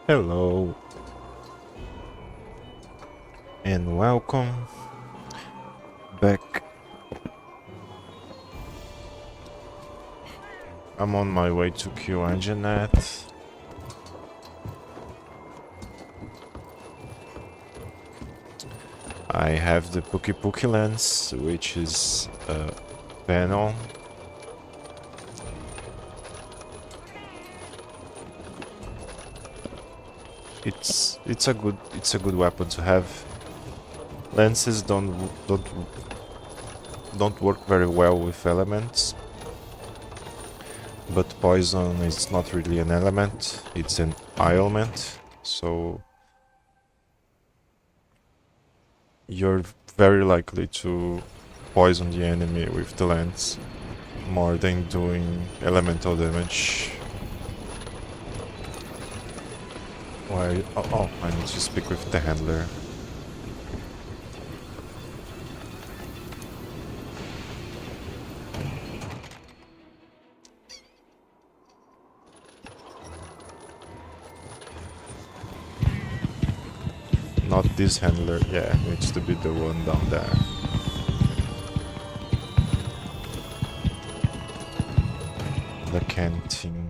Hello and welcome back. I'm on my way to Q Anjanet. I have the Pookie Pookie lens, which is a panel. It's a good weapon to have. Lenses don't work very well with elements, but poison is not really an element, it's an ailment, so you're very likely to poison the enemy with the lens more than doing elemental damage. Why? Oh, I need to speak with the handler. Not this handler, yeah, needs to be the one down there. The canteen.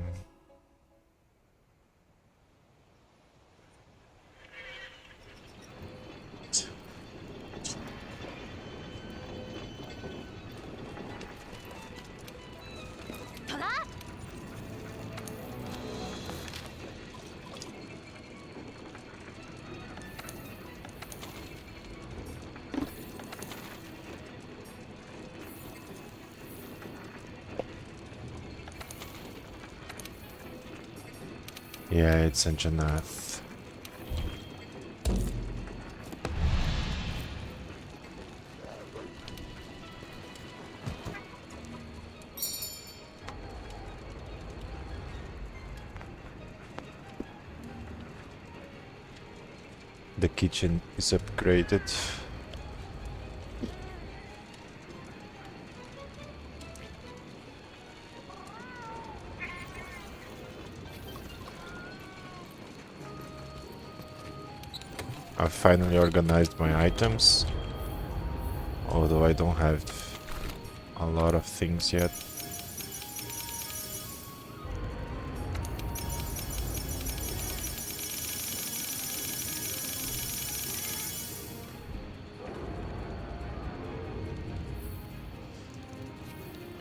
Yeah, it's in Janath. The kitchen is upgraded. I finally organized my items, although I don't have a lot of things yet.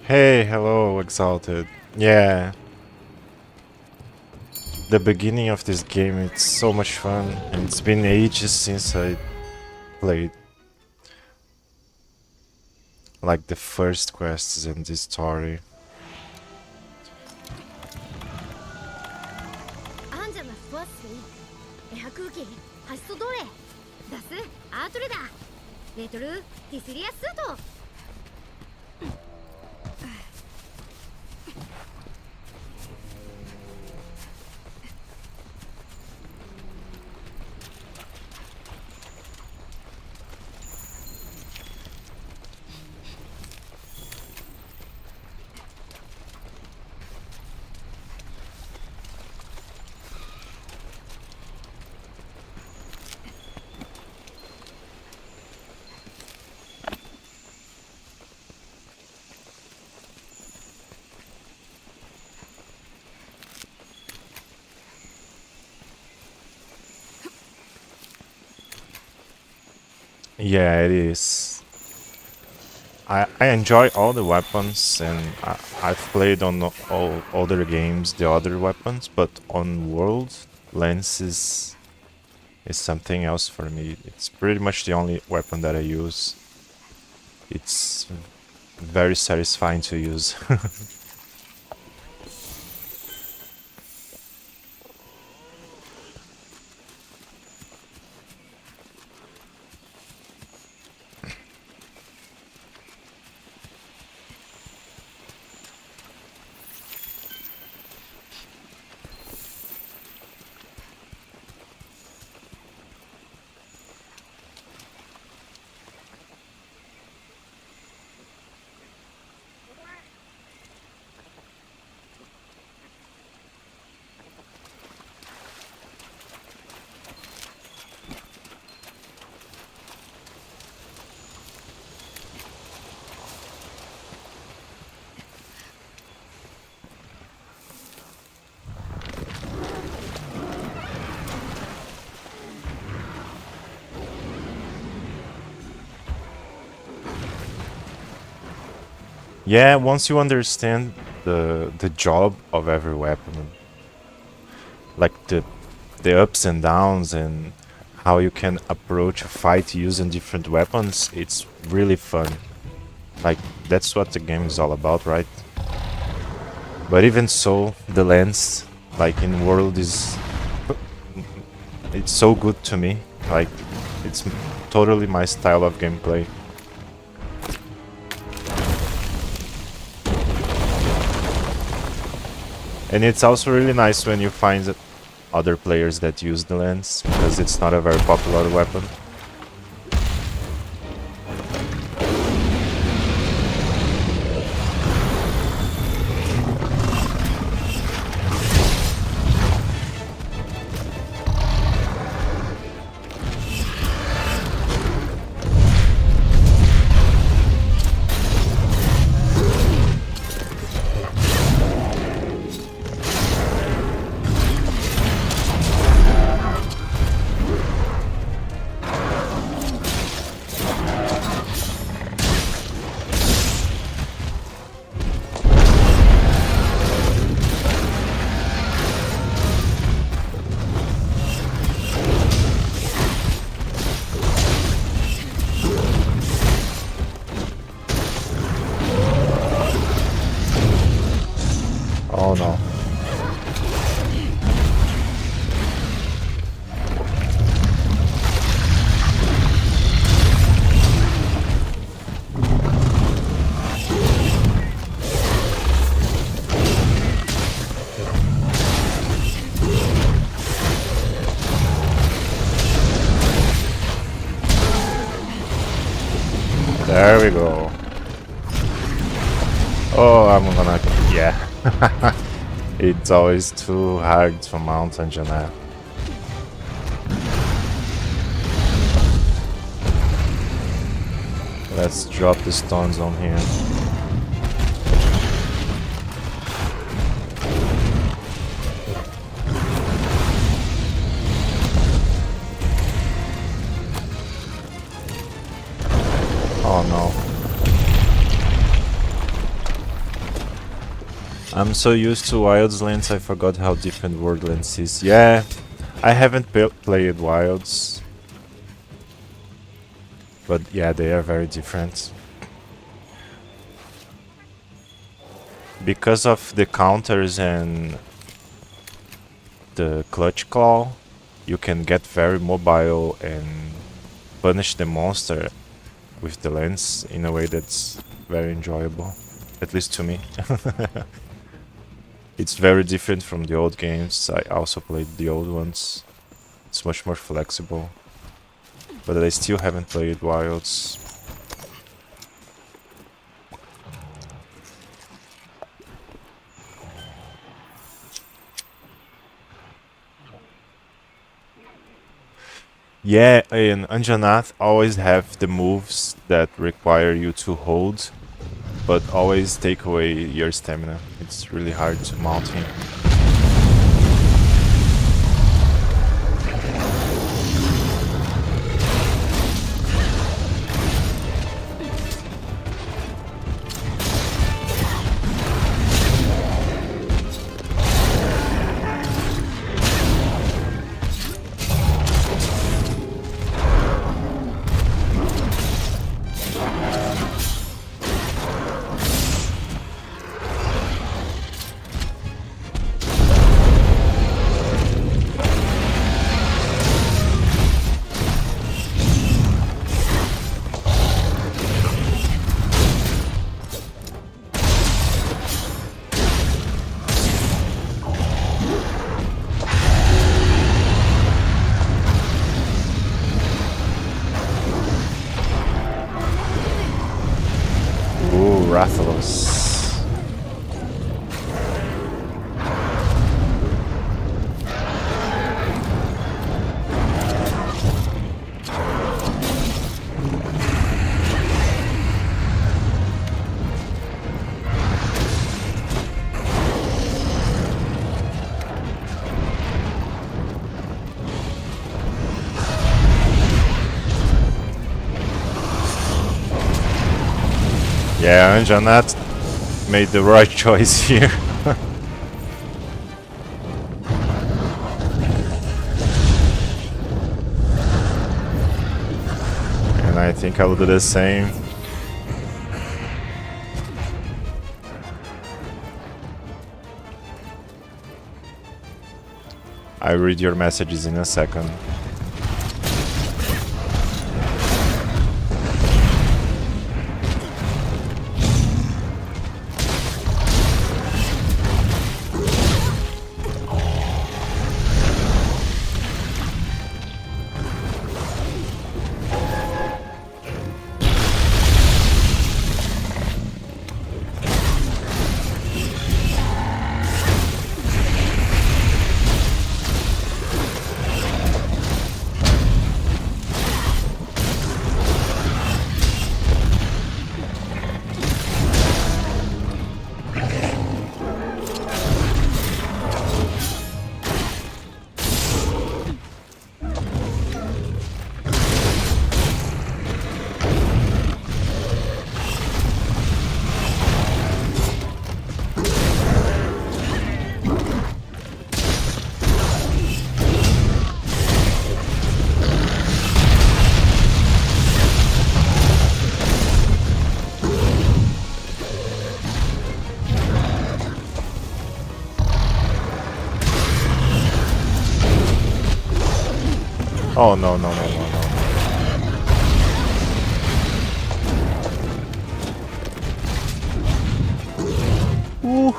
Hey, hello, Exalted. Yeah, the beginning of this game, it's so much fun, and it's been ages since I played. Like the first quests in this story. Yeah, it is. I enjoy all the weapons, and I've played on all other games the other weapons, but on World, Lances is something else for me. It's pretty much the only weapon that I use. It's very satisfying to use. Yeah, once you understand the job of every weapon, like the ups and downs and how you can approach a fight using different weapons, it's really fun. Like that's what the game is all about, right? But even so, the lens, like in World, is it's so good to me. Like it's totally my style of gameplay. And it's also really nice when you find other players that use the lens, because it's not a very popular weapon. Oh no. There we go. Oh, I'm gonna... yeah. It's always too hard to mount on Janelle. Let's drop the stones on here. Oh no. I'm so used to Wilds Lands, I forgot how different Worldlands is. Yeah, I haven't played Wilds. But yeah, they are very different. Because of the counters and the clutch claw, you can get very mobile and punish the monster with the lens in a way that's very enjoyable. At least to me. It's very different from the old games. I also played the old ones. It's much more flexible. But I still haven't played Wilds. Yeah, in Anjanath always have the moves that require you to hold, but always take away your stamina. It's really hard to mount him. Ooh, Rathalos. Yeah, Anjanath made the right choice here. And I think I will do the same. I'll read your messages in a second. Oh no no no no no. Ooh.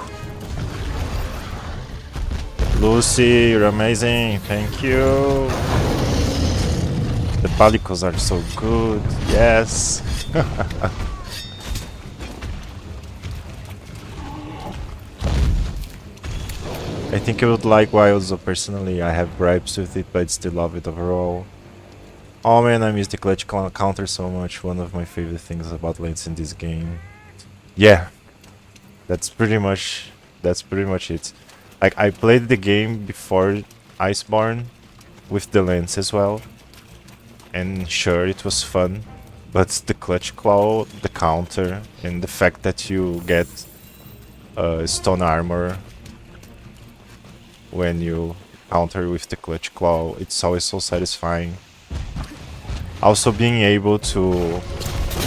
Lucy, you're amazing. Thank you. The palicos are so good. Yes. I think I would like Wilds personally. I have gripes with it, but I still love it overall. Oh man, I miss the clutch counter so much. One of my favorite things about lanes in this game. Yeah, that's pretty much it. Like, I played the game before Iceborne with the lens as well, and sure, it was fun, but the clutch claw, the counter, and the fact that you get stone armor when you counter with the clutch claw, it's always so satisfying. Also, being able to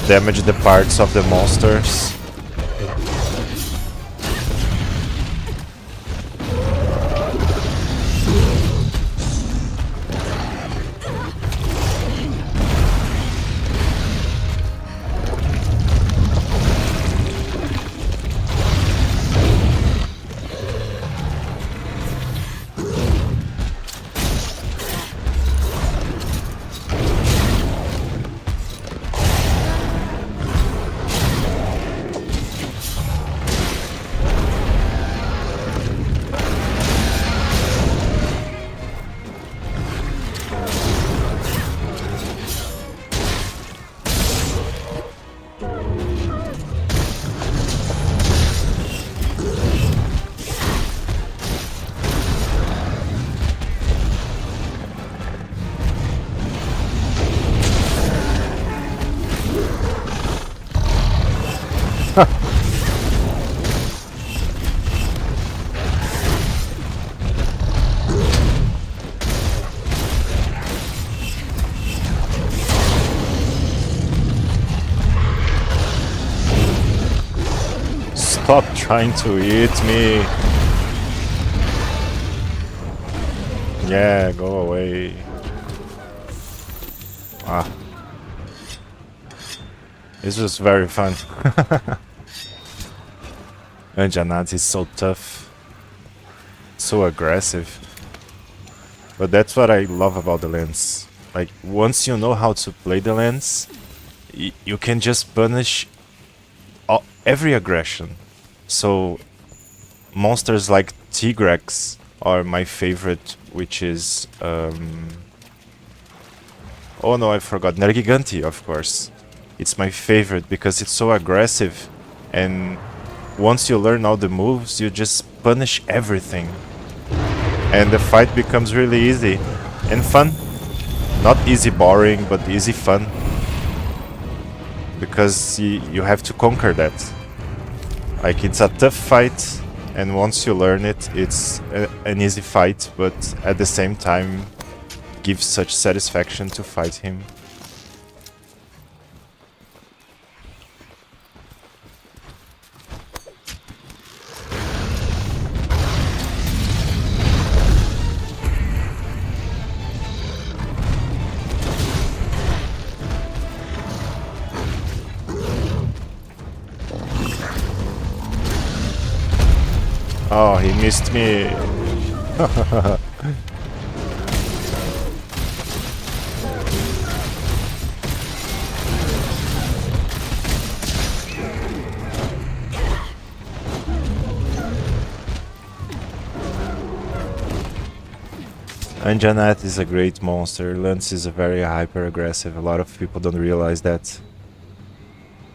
damage the parts of the monsters. Stop trying to eat me. Yeah, go away. Ah. This was very fun. And Janat is so tough. So aggressive. But that's what I love about the lens. Like, once you know how to play the lens, you can just punish every aggression. So, monsters like Tigrex are my favorite, which is... oh no, I forgot. Nergiganti, of course. It's my favorite because it's so aggressive, and once you learn all the moves, you just punish everything. And the fight becomes really easy and fun. Not easy boring, but easy fun. Because you have to conquer that. Like, it's a tough fight, and once you learn it, it's an easy fight, but at the same time, gives such satisfaction to fight him. Oh, he missed me. Anjanat is a great monster. Lance is a very hyper-aggressive. A lot of people don't realize that.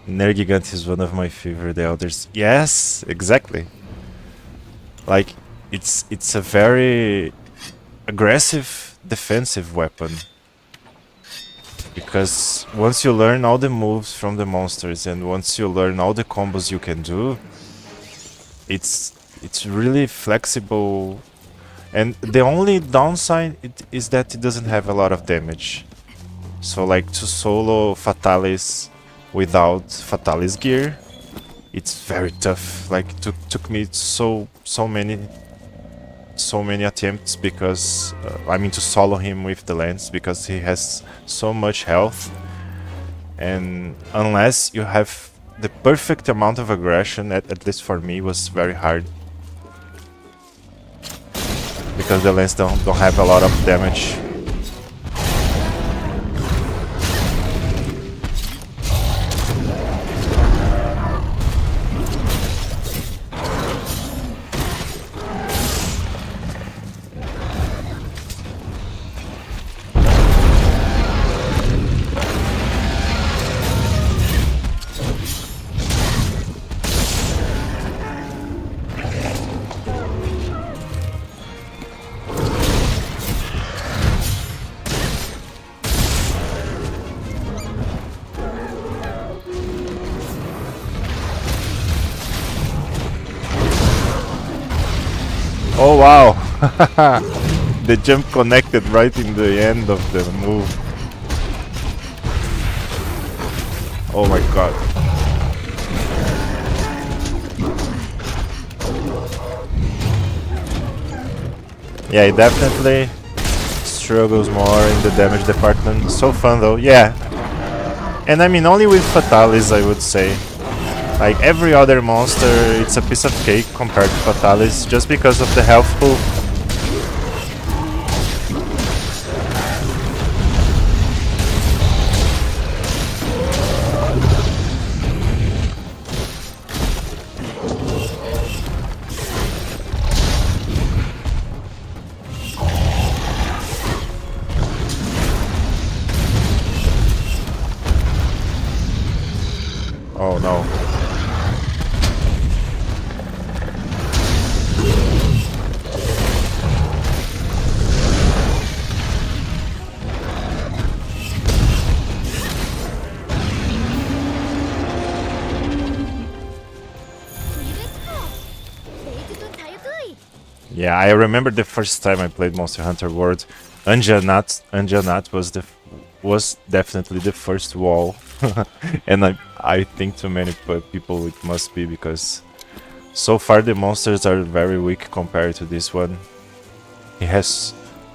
Nergigant is one of my favorite elders. Yes, exactly. Like, it's a very aggressive defensive weapon. Because once you learn all the moves from the monsters and once you learn all the combos you can do, it's really flexible. And the only downside is that it doesn't have a lot of damage. So like to solo Fatalis without Fatalis gear, it's very tough. Like took me so many attempts because I mean to solo him with the lance because he has so much health, and unless you have the perfect amount of aggression, at least for me, was very hard because the lance don't have a lot of damage. Oh wow! The jump connected right in the end of the move. Oh my god. Yeah, he definitely struggles more in the damage department. So fun though, yeah. And I mean only with Fatalis, I would say. Like every other monster, it's a piece of cake compared to Fatalis, just because of the health pool. Oh no. Yeah, I remember the first time I played Monster Hunter World. Anjanat was definitely the first wall, and I think to many people it must be because so far the monsters are very weak compared to this one. He has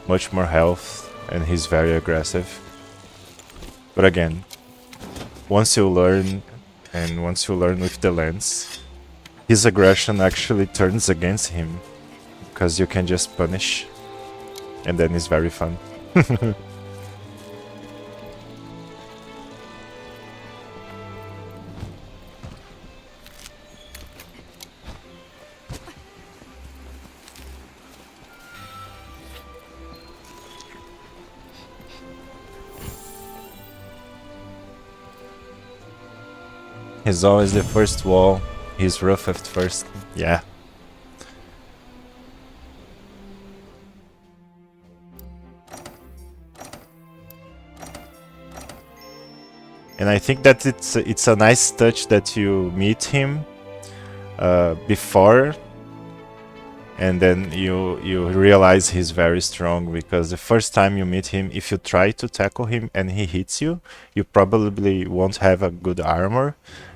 much more health and he's very aggressive. But again, once you learn with the lens, his aggression actually turns against him. Because you can just punish, and then it's very fun. He's always the first wall. He's rough at first. Yeah. And I think that it's a nice touch that you meet him before, and then you realize he's very strong, because the first time you meet him, if you try to tackle him and he hits you, you probably won't have a good armor,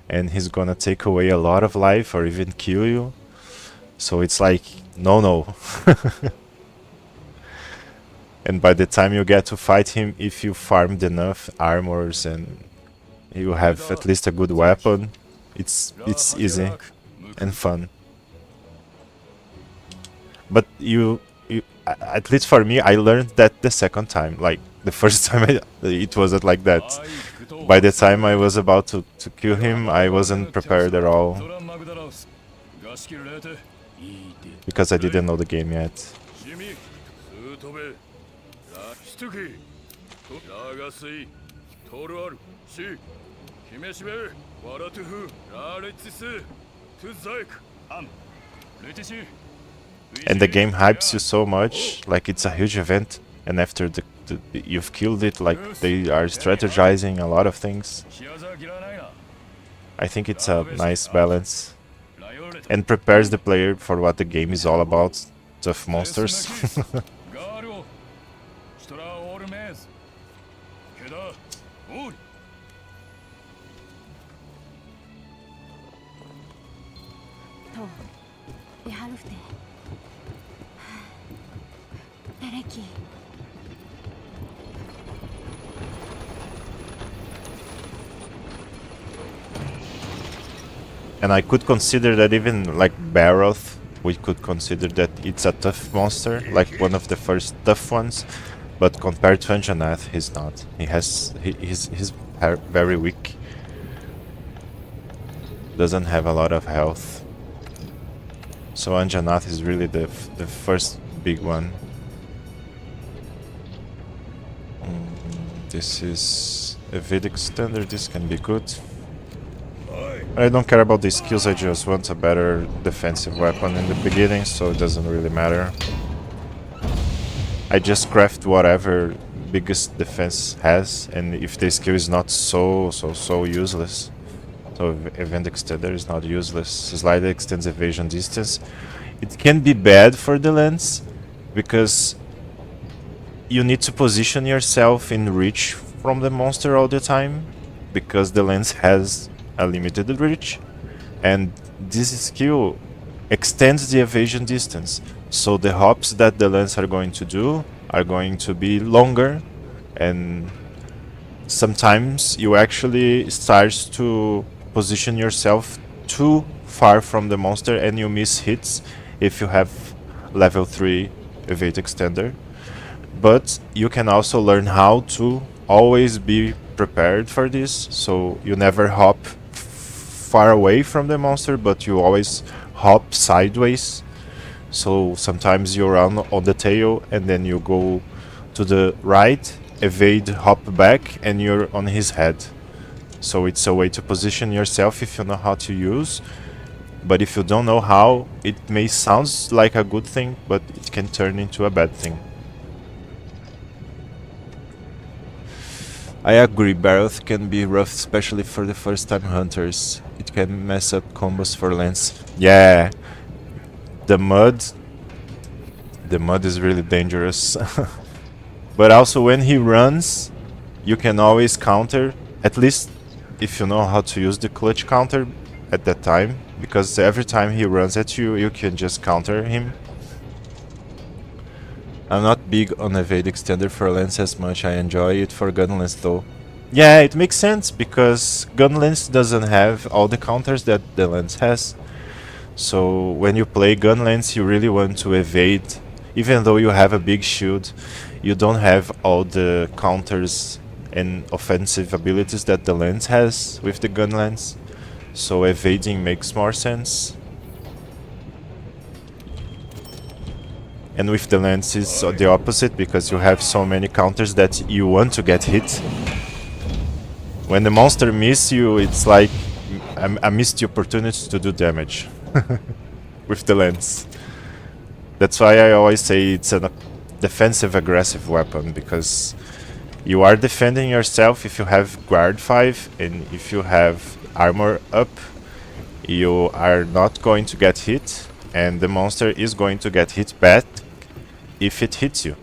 and he's gonna take away a lot of life or even kill you. So it's like, no. And by the time you get to fight him, if you farmed enough armors and you have at least a good weapon, it's easy and fun. But at least for me, I learned that the second time. Like the first time, it wasn't like that. By the time I was about to kill him, I wasn't prepared at all, because I didn't know the game yet. And the game hypes you so much, like it's a huge event, and after you've killed it, like they are strategizing a lot of things. I think it's a nice balance, and prepares the player for what the game is all about, tough monsters. And I could consider that even like Baroth, we could consider that it's a tough monster, like one of the first tough ones. But compared to Anjanath, he's not. He's very weak. Doesn't have a lot of health. So Anjanath is really the first big one. This is a Vedic standard. This can be good. I don't care about the skills, I just want a better defensive weapon in the beginning, so it doesn't really matter. I just craft whatever biggest defense has, and if the skill is not so useless. So event extender is not useless. Slider extends evasion distance. It can be bad for the lens, because you need to position yourself in reach from the monster all the time, because the lens has a limited reach, and this skill extends the evasion distance, so the hops that the lens are going to do are going to be longer, and sometimes you actually start to position yourself too far from the monster and you miss hits if you have level 3 evade extender. But you can also learn how to always be prepared for this, so you never hop far away from the monster, but you always hop sideways. So sometimes you run on the tail and then you go to the right, evade, hop back, and you're on his head. So it's a way to position yourself if you know how to use. But if you don't know how, it may sound like a good thing, but it can turn into a bad thing. I agree, Baroth can be rough, especially for the first time hunters. It can mess up combos for Lance. Yeah, the mud is really dangerous. But also when he runs, you can always counter, at least if you know how to use the clutch counter at that time, because every time he runs at you, you can just counter him. I'm not big on evade extender for lens as much. I enjoy it for gun lens though. Yeah, it makes sense, because gun lens doesn't have all the counters that the lens has. So when you play gun lens, you really want to evade. Even though you have a big shield, you don't have all the counters and offensive abilities that the lens has with the gun lens. So evading makes more sense. And with the lens it's the opposite, because you have so many counters that you want to get hit. When the monster misses you, it's like I missed the opportunity to do damage with the lens. That's why I always say it's a defensive aggressive weapon, because you are defending yourself if you have guard 5 and if you have armor up, you are not going to get hit, and the monster is going to get hit back if it hits you.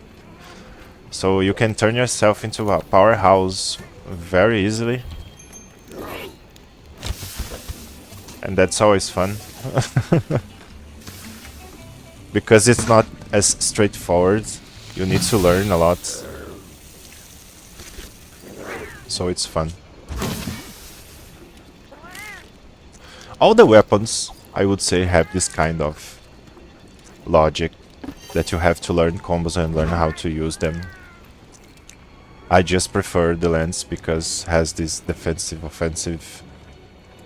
So you can turn yourself into a powerhouse very easily, and that's always fun. Because it's not as straightforward, you need to learn a lot, so it's fun. All the weapons, I would say, have this kind of logic that you have to learn combos and learn how to use them. I just prefer the lance because it has this defensive, offensive,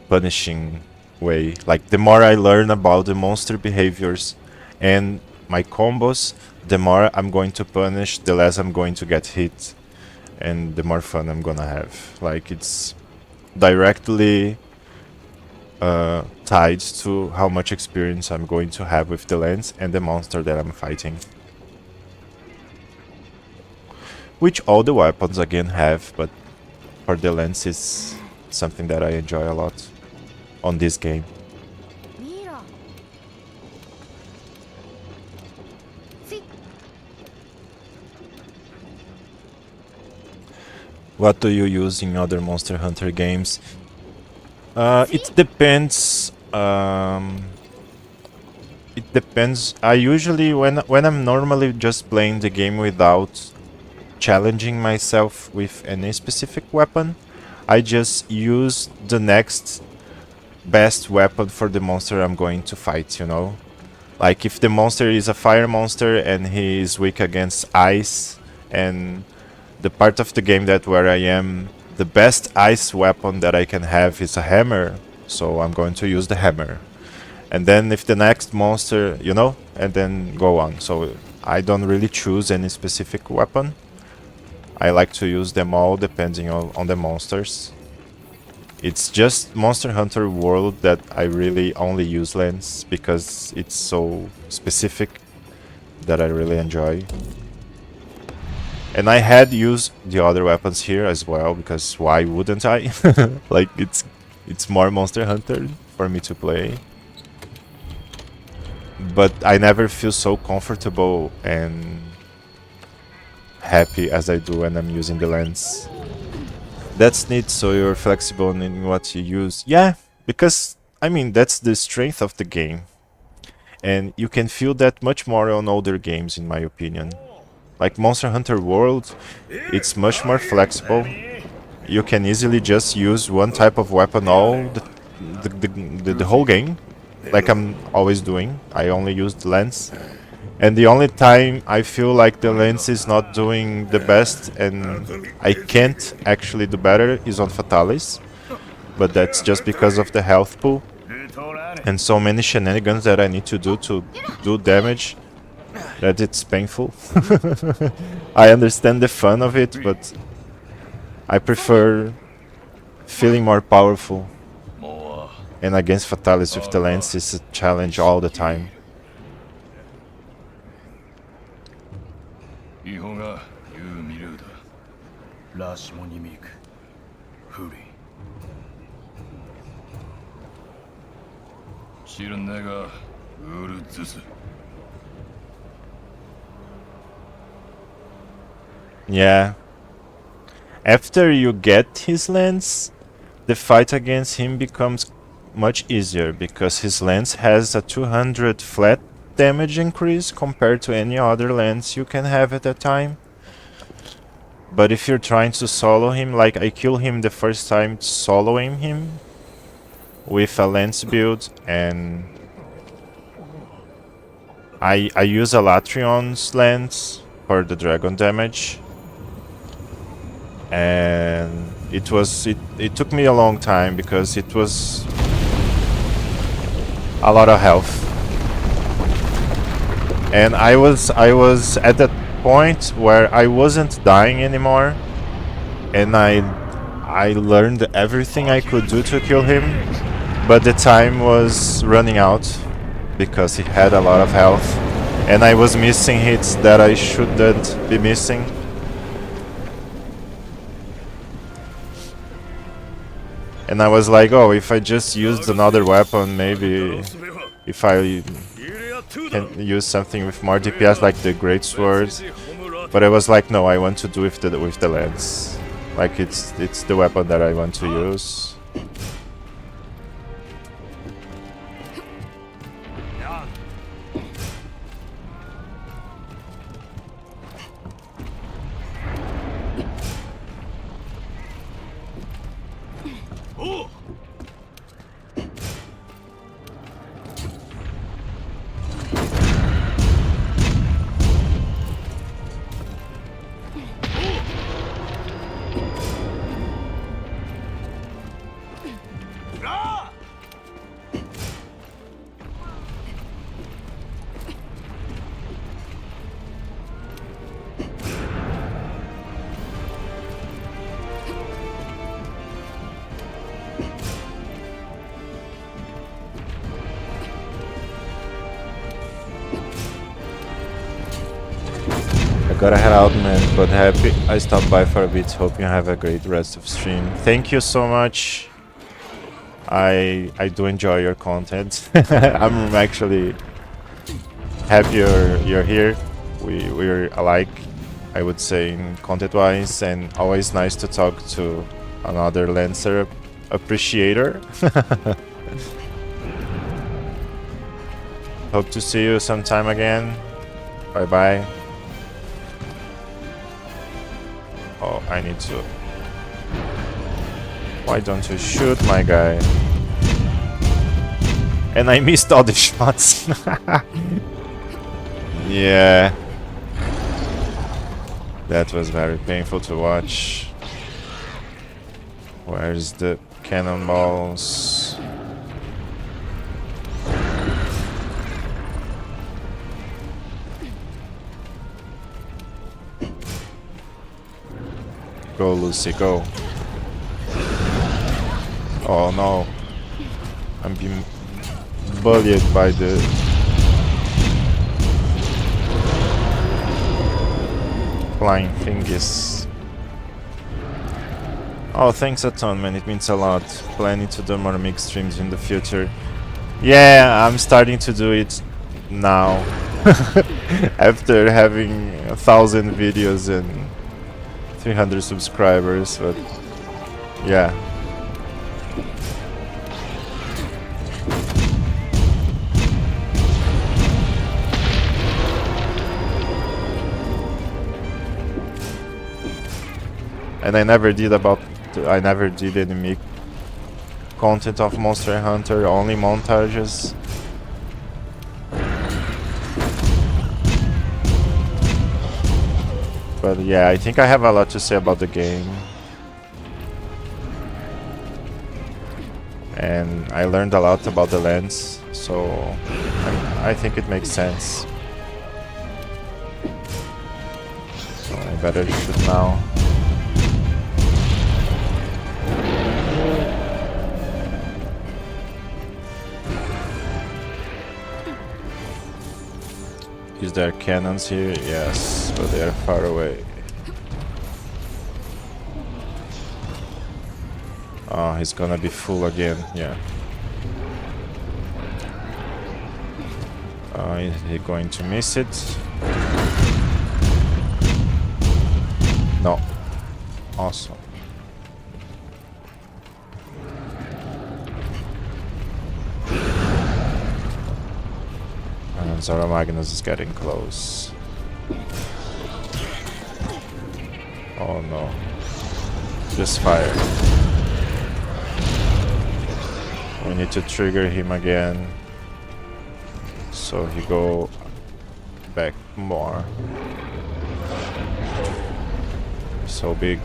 punishing way. Like, the more I learn about the monster behaviors and my combos, the more I'm going to punish, the less I'm going to get hit, and the more fun I'm gonna have. Like, it's directly tied to how much experience I'm going to have with the lance and the monster that I'm fighting. Which all the weapons again have, but for the lance is something that I enjoy a lot on this game. What do you use in other Monster Hunter games? It depends. It depends. I usually, when I'm normally just playing the game without challenging myself with any specific weapon, I just use the next best weapon for the monster I'm going to fight, you know? Like, if the monster is a fire monster and he is weak against ice, and the part of the game that where I am, the best ice weapon that I can have is a hammer, so I'm going to use the hammer. And then if the next monster, you know, and then go on. So I don't really choose any specific weapon. I like to use them all depending on the monsters. It's just Monster Hunter World that I really only use lance because it's so specific that I really enjoy. And I had used the other weapons here as well, because why wouldn't I? Like, it's more Monster Hunter for me to play. But I never feel so comfortable and happy as I do when I'm using the lens. That's neat, so you're flexible in what you use. Yeah, because, I mean, that's the strength of the game. And you can feel that much more on older games, in my opinion. Like Monster Hunter World, it's much more flexible. You can easily just use one type of weapon all the whole game, like I'm always doing. I only use the lens. And the only time I feel like the lens is not doing the best and I can't actually do better is on Fatalis. But that's just because of the health pool and so many shenanigans that I need to do damage that it's painful. I understand the fun of it, but I prefer feeling more powerful. And against Fatalis with the lens is a challenge all the time. Yeah. After you get his lens, the fight against him becomes much easier because his lens has a 200 flat damage increase compared to any other lens you can have at that time. But if you're trying to solo him, like I kill him the first time soloing him with a lens build, and I use a Latrion's lens for the dragon damage. And it took me a long time because it was a lot of health. And I was at that point where I wasn't dying anymore, and I learned everything I could do to kill him, but the time was running out because he had a lot of health, and I was missing hits that I shouldn't be missing. And I was like, oh, if I just used another weapon, maybe if I can use something with more DPS like the Great Sword. But I was like, no, I want to do with the lance. Like it's the weapon that I want to use. I gotta head out, man, but happy I stopped by for a bit. Hope you have a great rest of stream. Thank you so much. I do enjoy your content. I'm actually happy you're here. We're alike, I would say, in content-wise, and always nice to talk to another Lancer appreciator. Hope to see you sometime again. Bye bye. Oh, I need to. Why don't you shoot, my guy? And I missed all the shots. Yeah. That was very painful to watch. Where's the cannonballs? Go, Lucy, go. Oh no. I'm being bullied by the... flying thingies. Oh, thanks a ton, man. It means a lot. Planning to do more mixed streams in the future. Yeah, I'm starting to do it now. After having 1,000 videos and 300 subscribers, but yeah. And I never did any content of Monster Hunter, only montages. But yeah, I think I have a lot to say about the game. And I learned a lot about the lens, so I think it makes sense. So I better shoot now. Is there cannons here? Yes, but they are far away. Oh, he's gonna be full again, yeah. Is he going to miss it? No. Awesome. And Zara Magnus is getting close. Oh no. Just fire. We need to trigger him again. So he go back more. So big.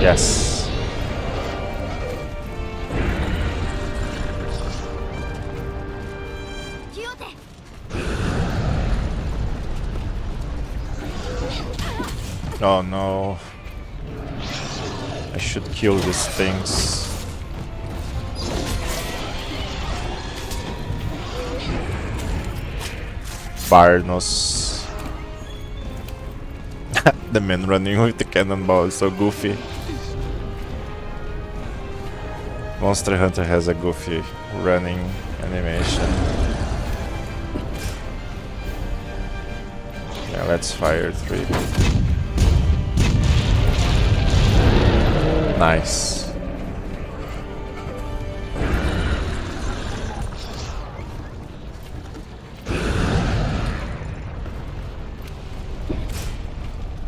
Yes. Oh no. I should kill these things. Barnos. The man running with the cannonball is so goofy. Monster Hunter has a goofy running animation. Yeah, let's fire 3. Nice.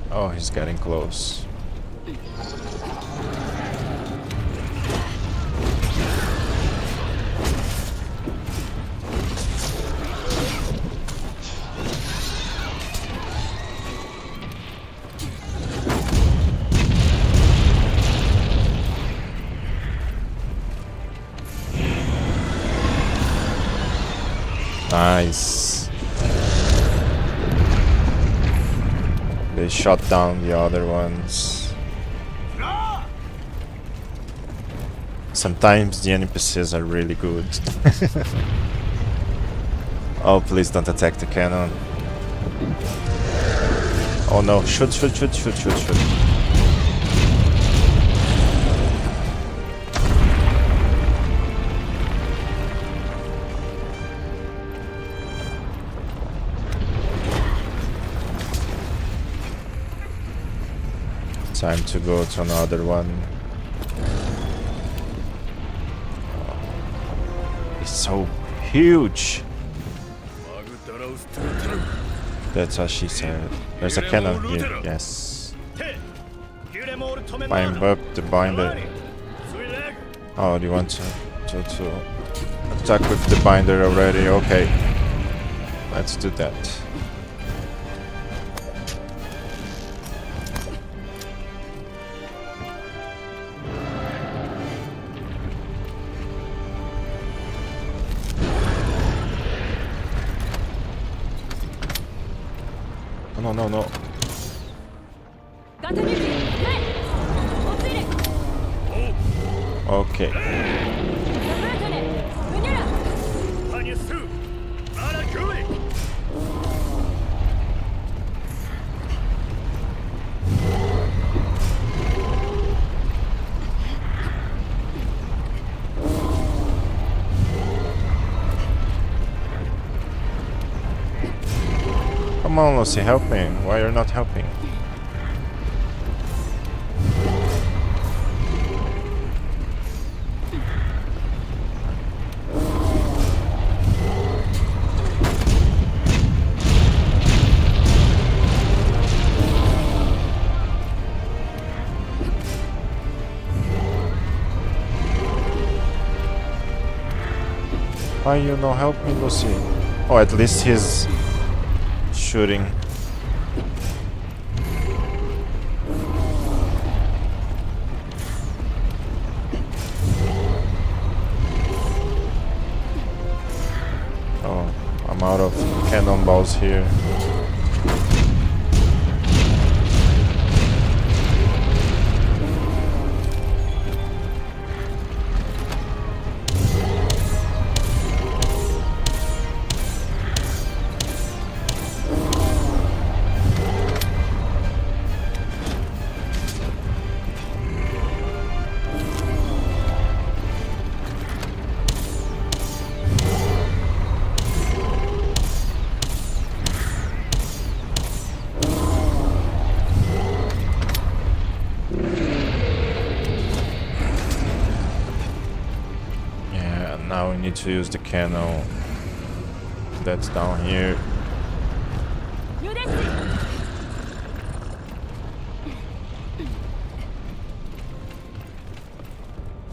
Oh, he's getting close. Nice. They shot down the other ones. Sometimes the NPCs are really good. Oh, please don't attack the cannon. Oh no, shoot, shoot, shoot, shoot, shoot, shoot. Time to go to another one. It's so huge. That's what she said. There's a cannon here, yes. Bind up the binder. Oh, do you want to attack with the binder already? Okay. Let's do that. No, no, no. Okay. Come on, Lucy, help me. Why you're not helping? Why you not helping, Lucy? Oh, at least he's shooting. Oh, I'm out of cannonballs here. Now we need to use the cannon that's down here.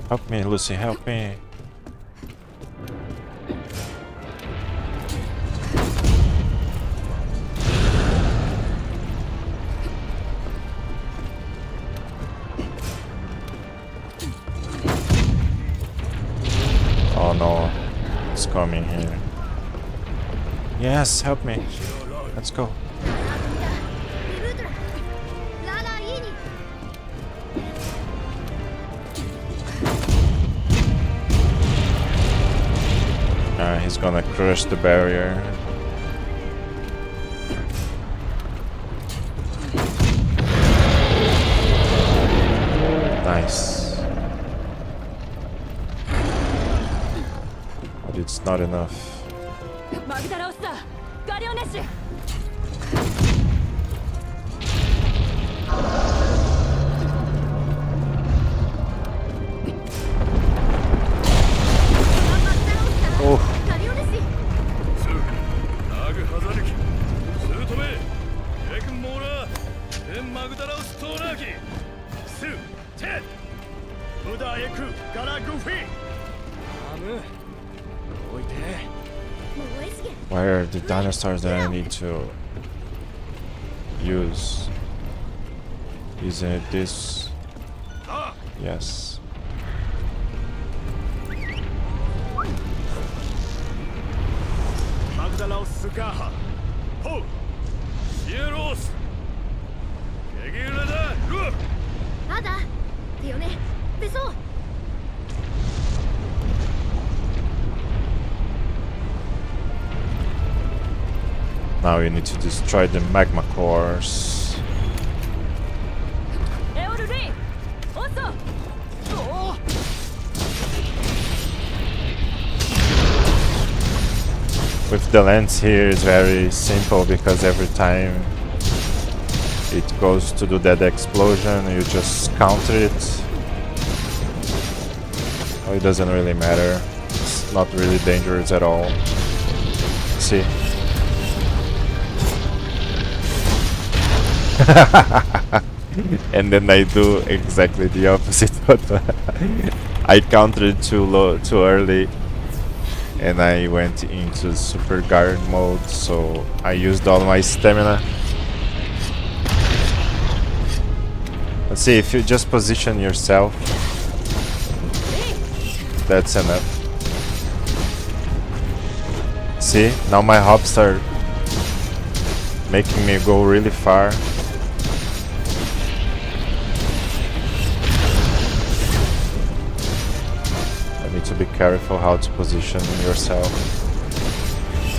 Help me, Lucy, help me. Oh no, it's coming here. Yes, help me. Let's go. He's gonna crush the barrier. Nice. But it's not enough. Oh. Where are the dinosaurs that I need to use? Isn't it this? Yes. Now you need to destroy the magma cores. With the lens here, it's very simple because every time it goes to do that explosion, you just counter it. Oh, it doesn't really matter. It's not really dangerous at all. See? And then I do exactly the opposite. But I countered too early, and I went into super guard mode, so I used all my stamina. Let's see, if you just position yourself, that's enough. See, now my hops are making me go really far. To be careful how to position yourself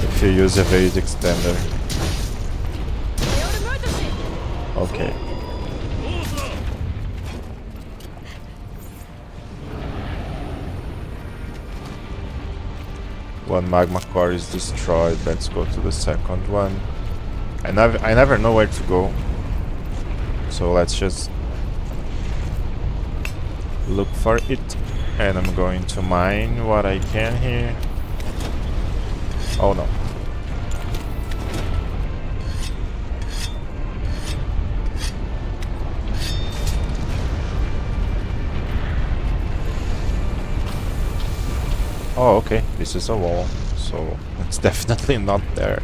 if you use a evade extender. Okay. One magma core is destroyed. Let's go to the second one. I never know where to go, so let's just look for it. And I'm going to mine what I can here. Oh no. Oh, okay. This is a wall, so it's definitely not there.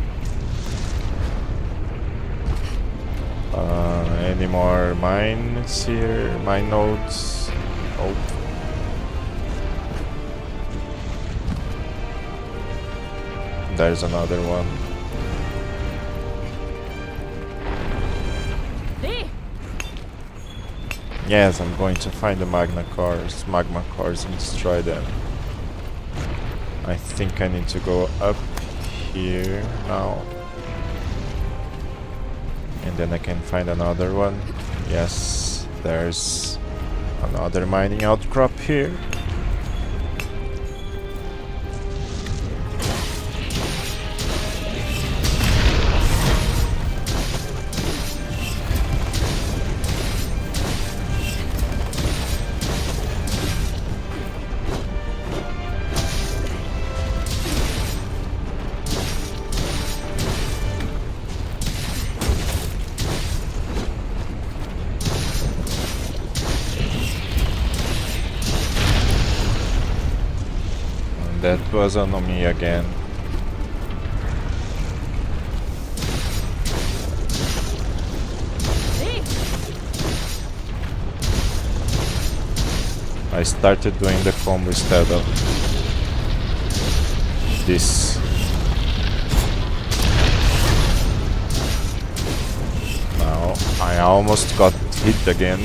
Any more mines here? Mine nodes? Oh. There's another one. Yes, I'm going to find the magma cores and destroy them. I think I need to go up here now. And then I can find another one. Yes, there's another mining outcrop here. That was on me again. I started doing the combo instead of this. Now I almost got hit again.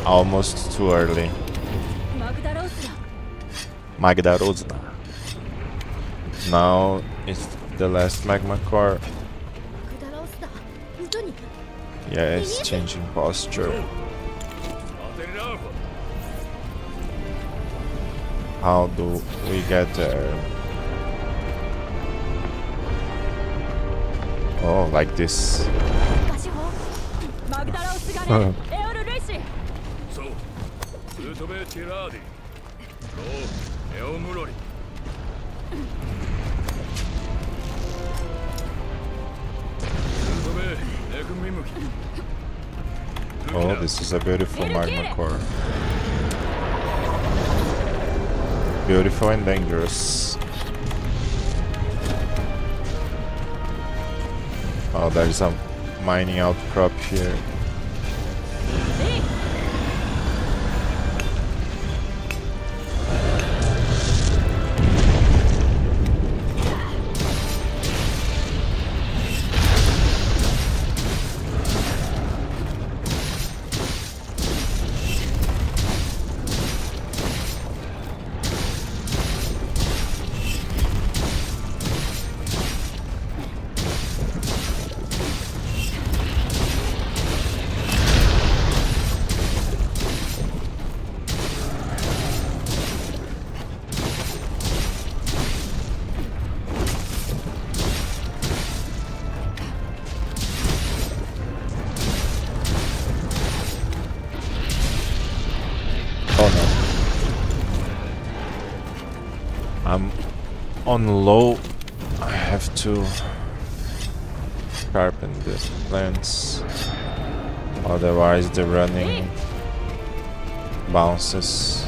Almost too early. Magdarozna. Now it's the last magma core. Yeah, it's changing posture. How do we get there? Oh, like this. Oh, this is a beautiful magma core. Beautiful and dangerous. Oh, there's a mining outcrop here. I'm on low. I have to sharpen the lens, otherwise the running bounces.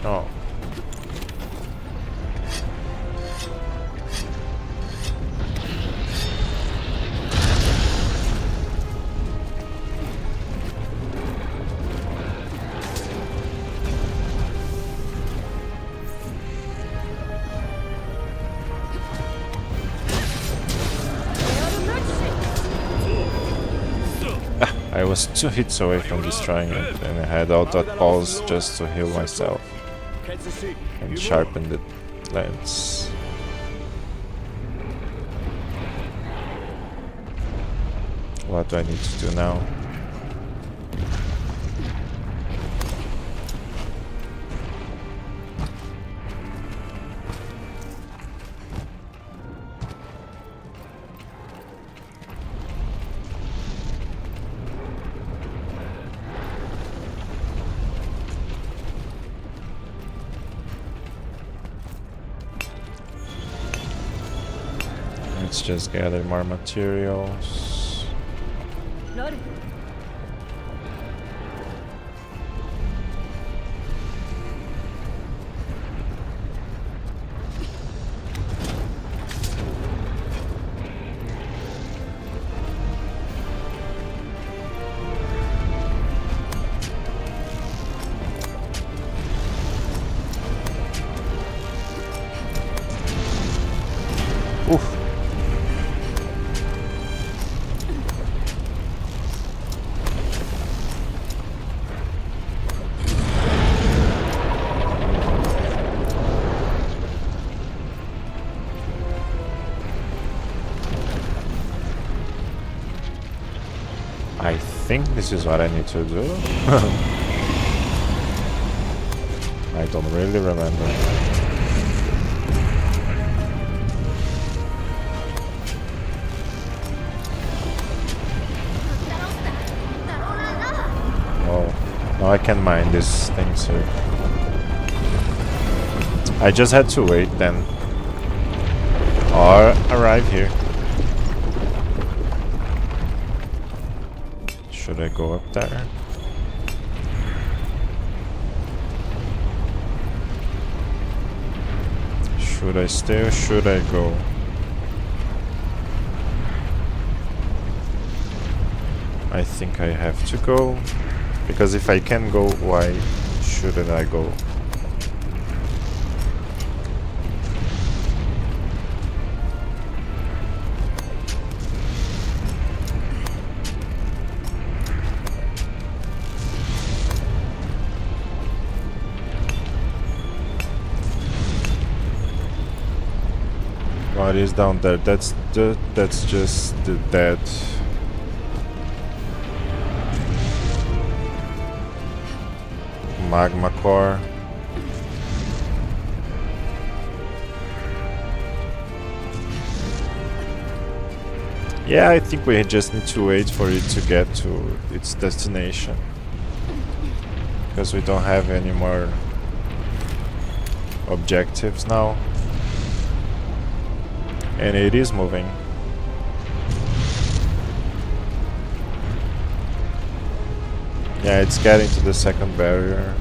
Oh. I was 2 hits away from destroying it, and I had all that pause just to heal myself and sharpen the lens. What do I need to do now? Let's just gather more materials. Oof. I think this is what I need to do. I don't really remember. Oh, now I can mine these things here. I just had to wait then. Or arrive here. Should I go up there? Should I stay or should I go? I think I have to go, because if I can go, why shouldn't I go? What is down there? That's just the dead. Magma core. Yeah, I think we just need to wait for it to get to its destination. Because we don't have any more objectives now. And it is moving. Yeah, it's getting to the second barrier.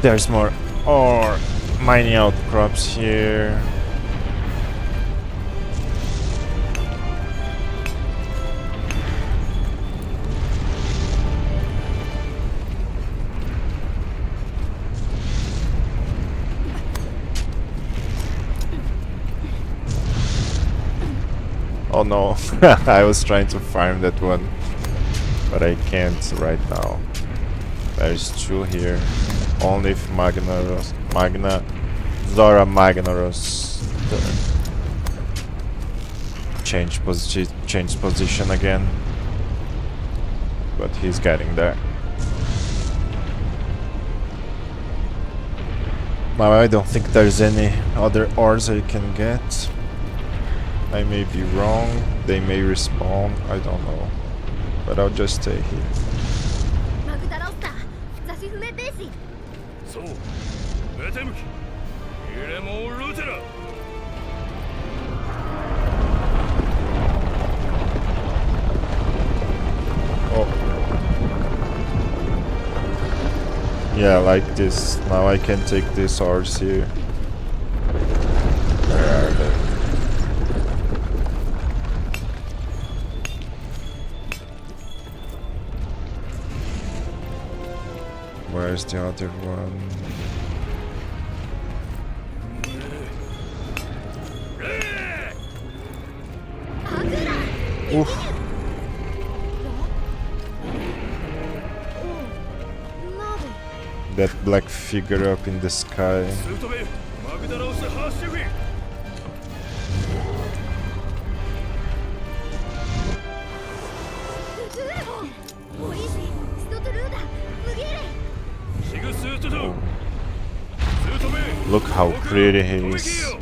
There's more ore mining outcrops here. Oh no, I was trying to farm that one, but I can't right now. There's two here. Only if Zora Magnaros change position again. But he's getting there. Now I don't think there's any other ores I can get. I may be wrong, they may respawn, I don't know. But I'll just stay here. Oh. Yeah, like this. Now I can take these ores here. Where are they? Where's the other one? Oof. That black figure up in the sky. Look how pretty he is.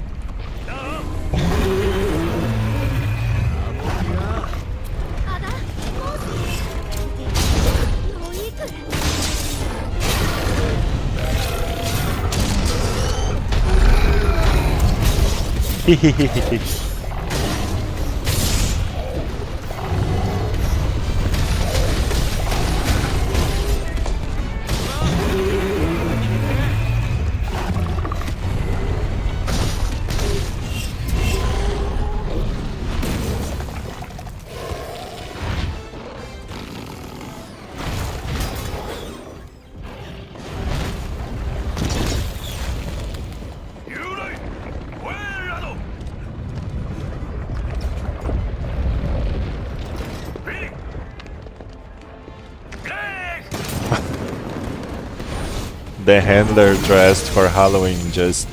The handler dressed for Halloween just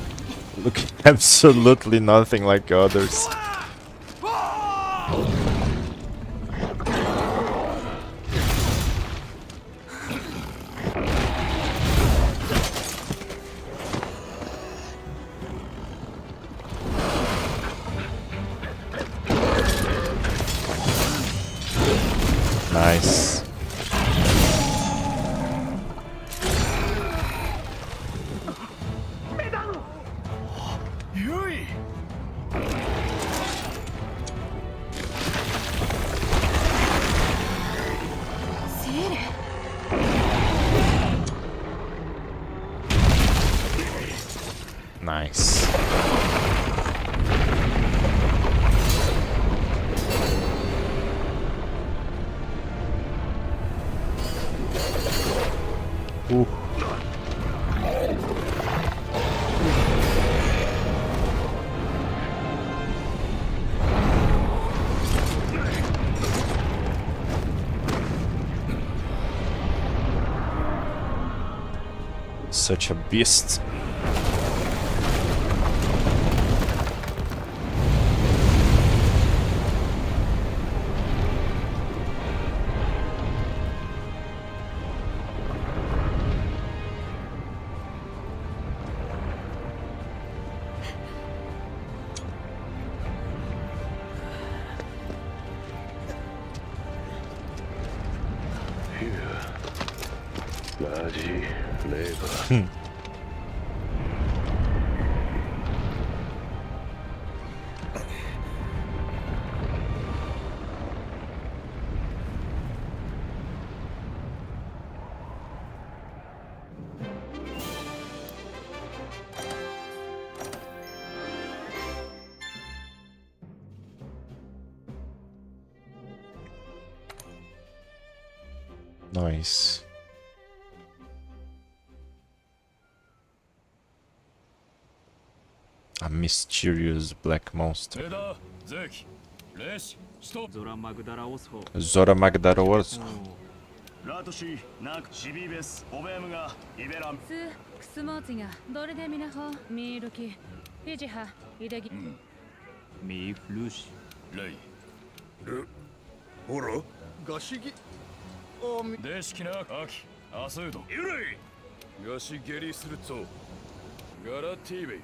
looking absolutely nothing like others. Nice. Nice. Ooh. such a beast. Nice. A mysterious black monster. Zora Magdaros. ラトシナクシビベスオベムがイベランスクスモーツがどれでみなほミールキフィジハイデギミーフルシレイルホロガシギオミデシキナアキアスードユレイガシゲリスルツォガラティーベイ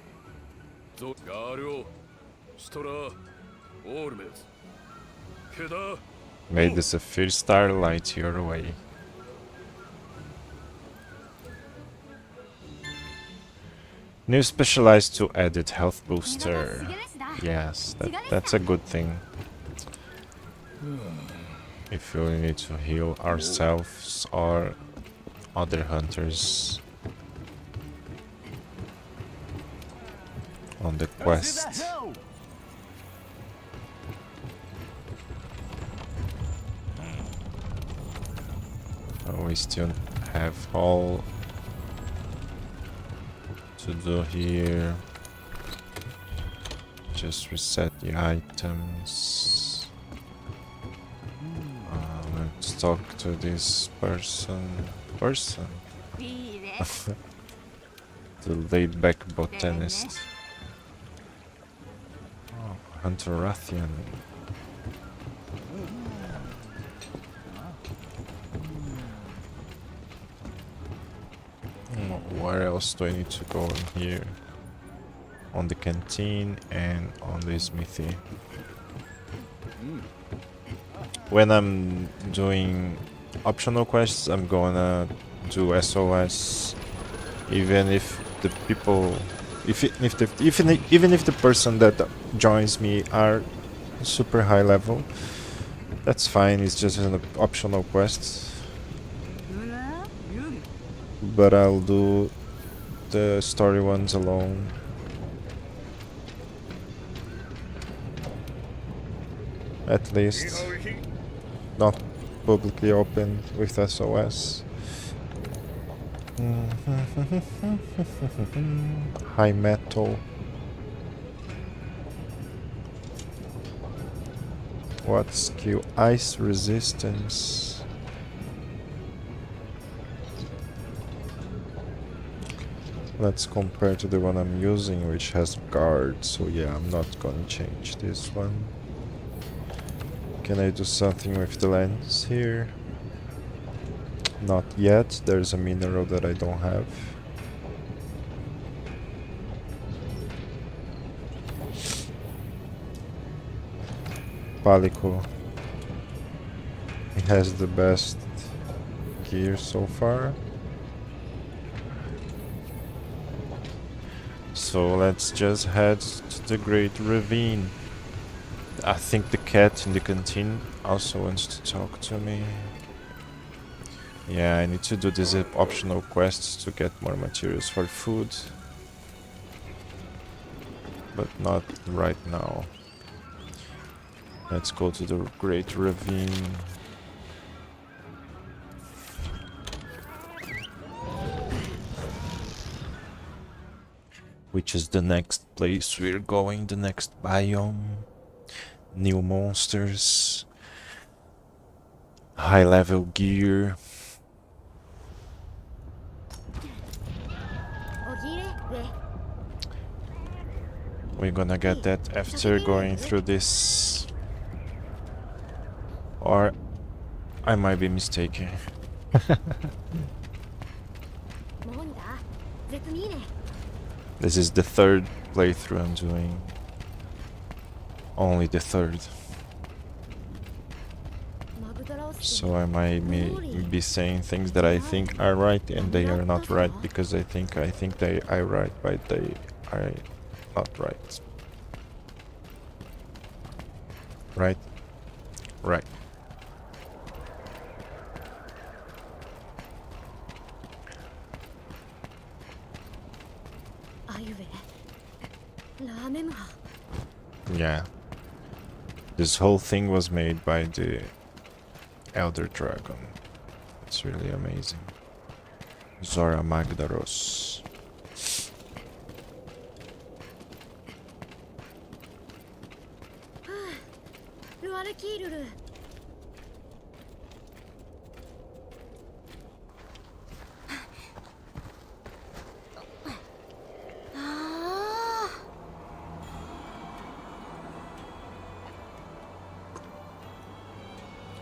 ゾガールオストラオールメズケダ May the Sapphire Star light your way. New specialized to added health booster. Yes, that's a good thing. If we need to heal ourselves or other hunters on the quest. We still have all to do here. Just reset the items. Let's talk to this person. The laid-back botanist. Oh, Hunter Rathian. Where else do I need to go in here? On the canteen and on the smithy. When I'm doing optional quests, I'm gonna do SOS, even if the people, even if the person that joins me are super high level, that's fine. It's just an optional quest. But I'll do the story ones alone. At least not publicly open with SOS. High metal. What skill? Ice resistance. Let's compare to the one I'm using, which has guard. So yeah, I'm not gonna change this one. Can I do something with the lens here? Not yet. There's a mineral that I don't have. Palico. He has the best gear so far. So let's just head to the Great Ravine. I think the cat in the canteen also wants to talk to me. Yeah, I need to do these optional quests to get more materials for food. But not right now. Let's go to the Great Ravine. Which is the next place we're going, the next biome. New monsters. High level gear. we're gonna get that after going through this. Or I might be mistaken. This is the third playthrough I'm doing. Only the third. So I might be saying things that I think are right and they are not right because I think they are right, but they are not right. Right? Right. Yeah. This whole thing was made by the Elder Dragon. It's really amazing. Zora Magdaros.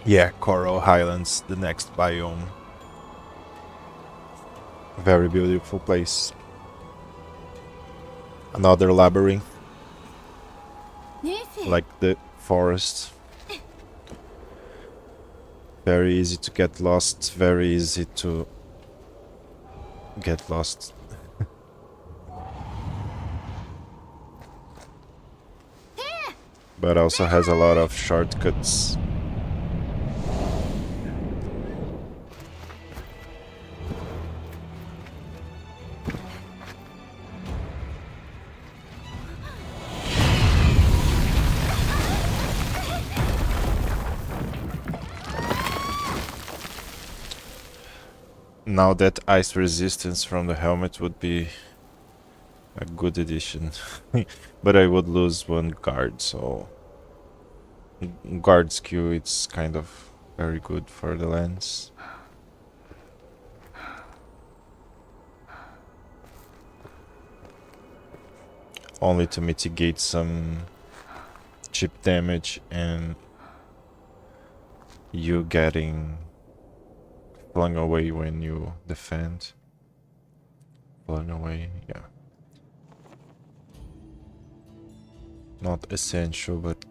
Yeah, Coral Highlands, the next biome. Very beautiful place. Another labyrinth. Like the forest. Very easy to get lost, very easy to get lost. But also has a lot of shortcuts. Now that ice resistance from the helmet would be a good addition. But I would lose one guard, so guard skill it's kind of very good for the lens. Only to mitigate some chip damage and you getting flung away when you defend. Flung away, yeah. Not essential, but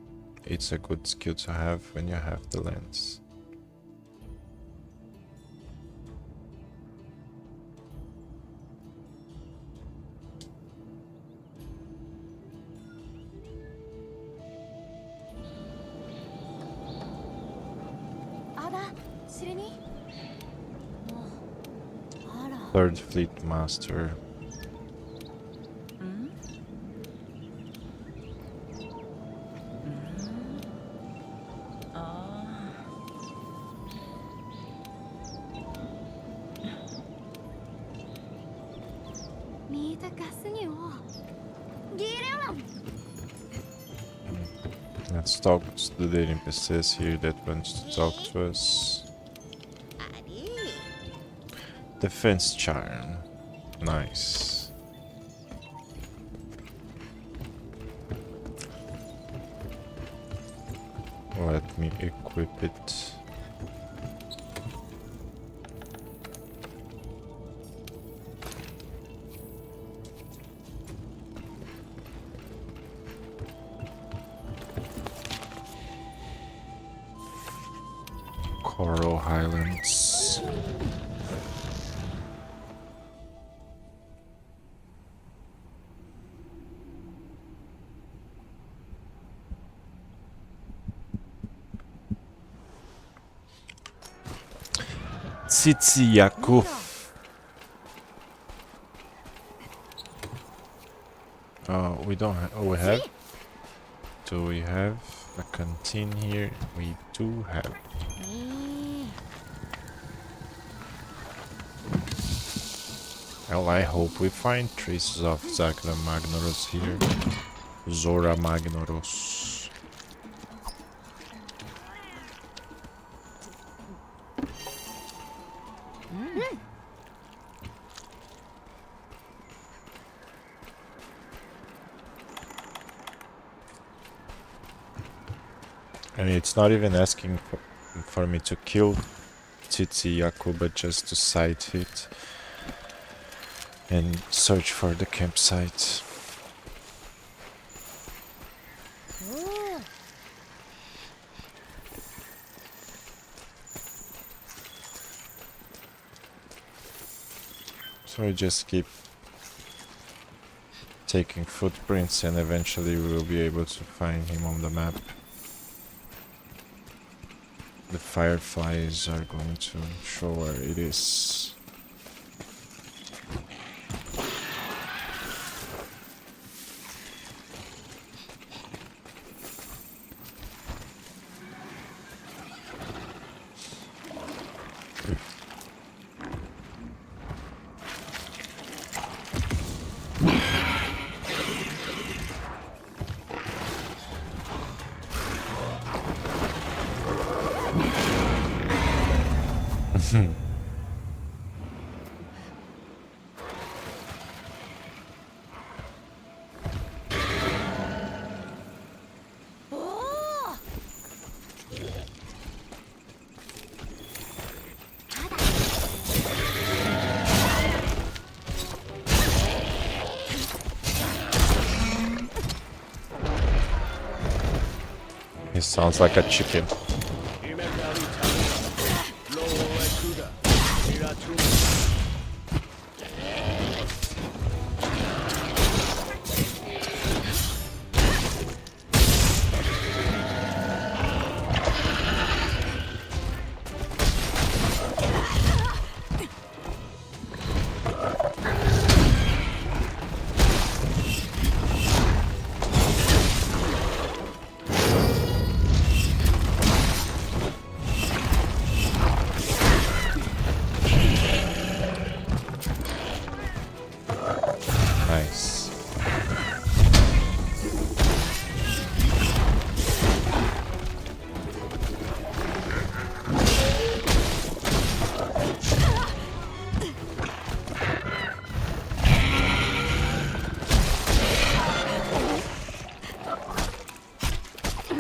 it's a good skill to have when you have the lens. Third Fleet Master. Let's talk to the NPCs here that wants to talk to us. Defense charm. Nice. Let me equip it. Coral Highlands. Tsitsiyaku. We don't have. Oh, we have. Do we have a canteen here? We do have. Well, I hope we find traces of Zora Magnaros here. Zora Magnaros. I mean, it's not even asking for me to kill Yaku, but just to sight it and search for the campsite. So I just keep taking footprints and eventually we will be able to find him on the map. The fireflies are going to show where it is. He sounds like a chicken. Nice.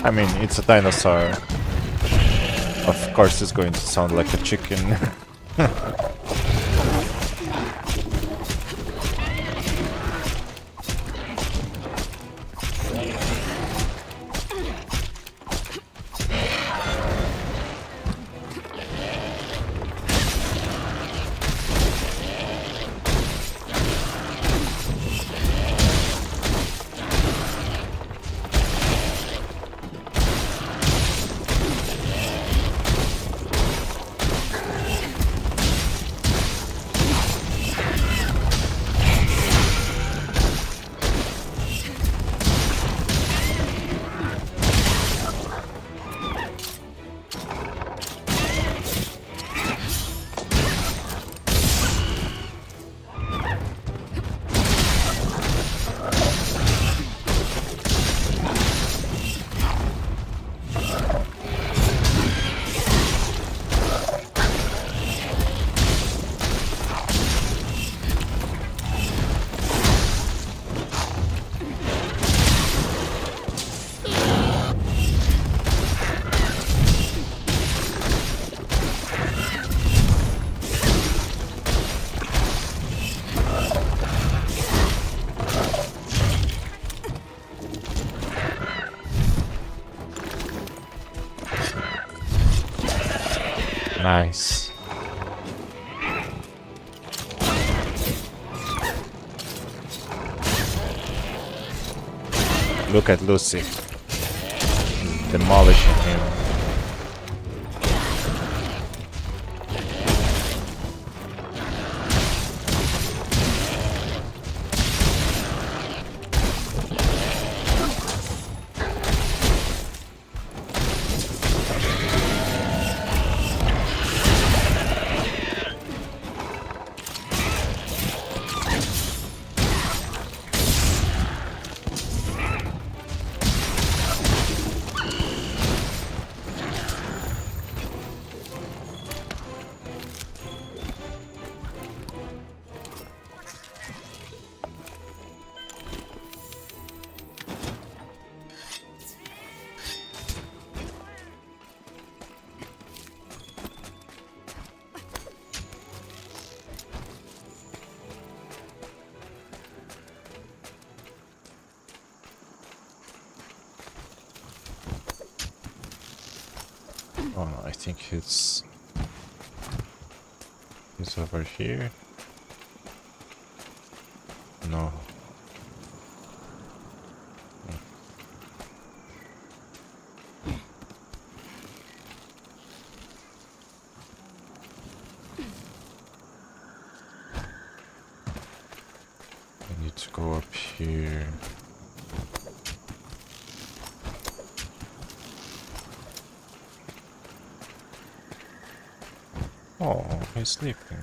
I mean, it's a dinosaur. Of course it's going to sound like a chicken. Nice. Look at Lucy. Demolishing him. Oh no, I think it's over here. No. I need to go up here. Oh, he's sleeping.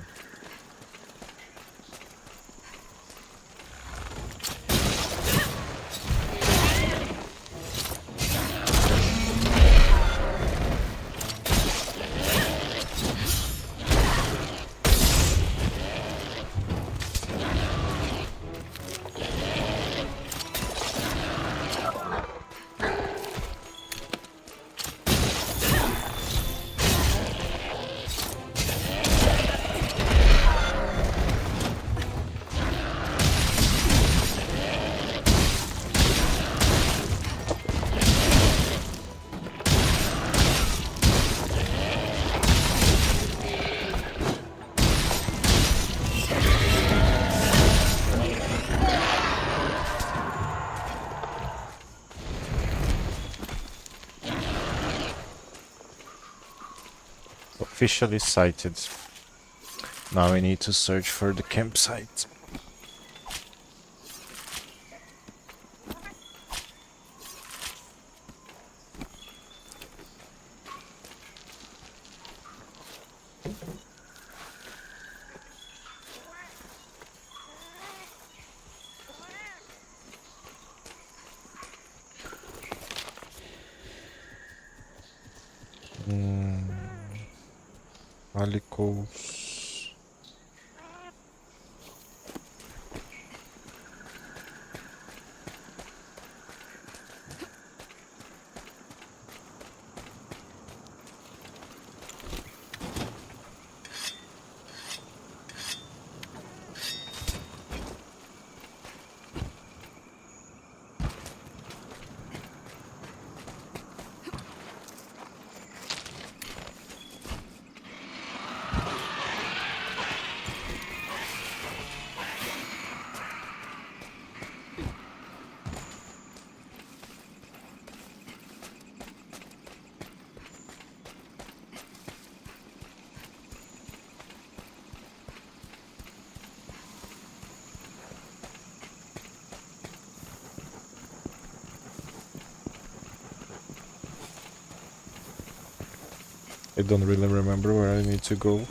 Officially sighted. Now we need to search for the campsite. Alicos. I don't really remember where I need to go.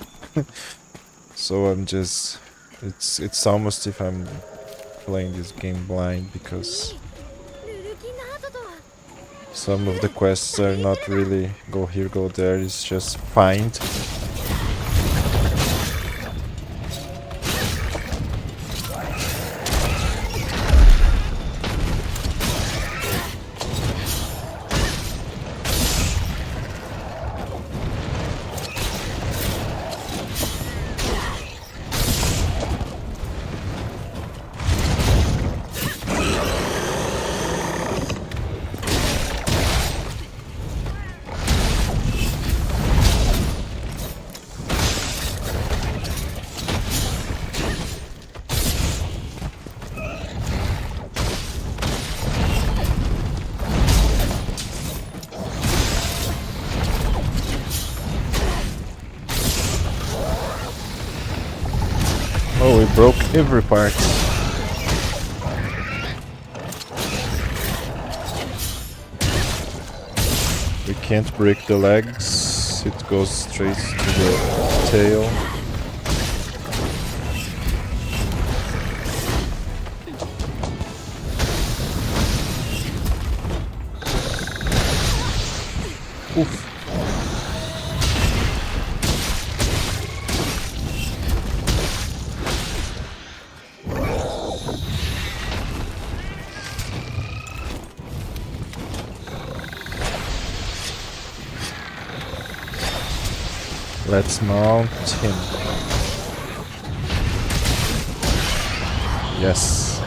So I'm just it's almost if I'm playing this game blind because some of the quests are not really go here, go there, it's just find. Oh, we broke every part. We can't break the legs, it goes straight to the tail. Oof. Let's mount him. Yes.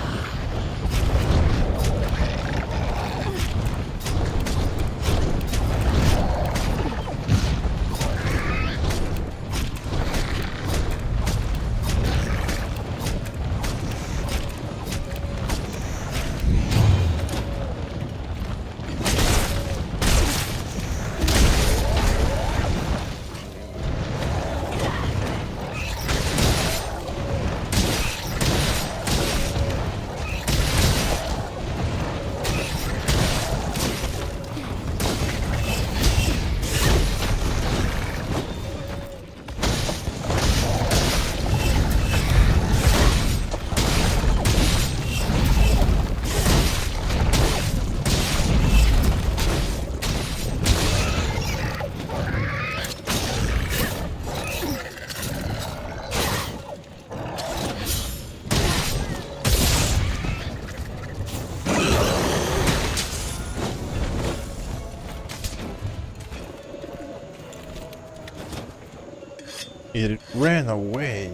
It ran away.